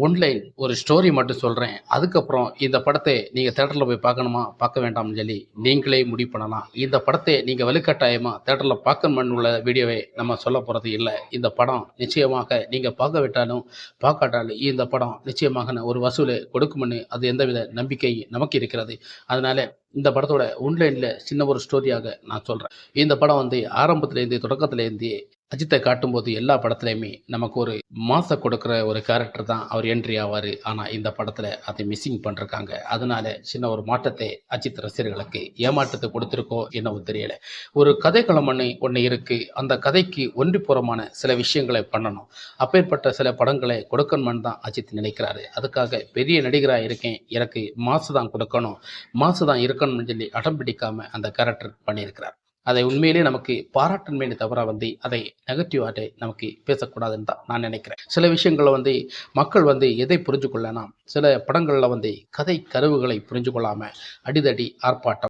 One line ஒரு story மட்டும் சொல்றேன். அதுக்கப்புறம் இந்த படத்தை நீங்க தியேட்டர்ல போய் பார்க்கணுமா? பார்க்க வேண்டாம்னு சொல்லி நீங்களே முடிவு பண்ணலாம். இந்த படத்தை நீங்க வலுக்கட்டாயமா தியேட்டர்ல பார்க்கணும்னு உள்ள வீடியோவை நம்ம சொல்லப் போறது இல்ல. இந்த படம் நிச்சயமாக நீங்க பார்க்காவிட்டாலும், பார்க்காட்டாலும் இந்த படம் நிச்சயமாக ஒரு வசூலை கொடுக்கும்னு அது எந்தவித நம்பிக்கை நமக்கு இருக்கிறது. அதனால இந்த படத்தோட ஒன்லைன்ல சின்ன ஒரு ஸ்டோரியாக நான் சொல்றேன். இந்த படம் ஆரம்பத்திலேருந்து தொடக்கத்திலேருந்தே அஜித்த காட்டும்போது எல்லா படத்துலயுமே நமக்கு ஒரு மாஸ கொடுக்குற ஒரு கேரக்டர் தான் அவர் என்ட்ரி ஆவாரு. ஆனா இந்த படத்துல அதை மிஸ்ஸிங் பண்ணிருக்காங்க. அதனால சின்ன ஒரு மாற்றத்தை அஜித் ரசிகர்களுக்கு ஏமாற்றத்தை கொடுத்திருக்கோ என்னவோ தெரியல. ஒரு கதைக்களம் ஒண்ணு இருக்கு. அந்த கதைக்கு ஒன்றிப்புறமான சில விஷயங்களை பண்ணணும். அப்பேற்பட்ட சில படங்களை கொடுக்கணும்னு தான் அஜித் நினைக்கிறாரு. அதுக்காக பெரிய நடிகரா இருக்கேன். எனக்கு மாசு தான் கொடுக்கணும். மாசு தான் இருக்கணும்னு சொல்லி அடம் பிடிக்காம அந்த கேரக்டர் பண்ணியிருக்கிறார். அதை உண்மையிலே நமக்கு பாராட்டணுமே தவிர அதை நெகட்டிவாக நமக்கு பேசக்கூடாதுன்னு தான் நான் நினைக்கிறேன். சில விஷயங்கள மக்கள் எதை புரிஞ்சு கொள்ளனா, சில படங்கள்ல கதை கருவுகளை புரிஞ்சு கொள்ளாம அடிதடி, ஆர்ப்பாட்டம்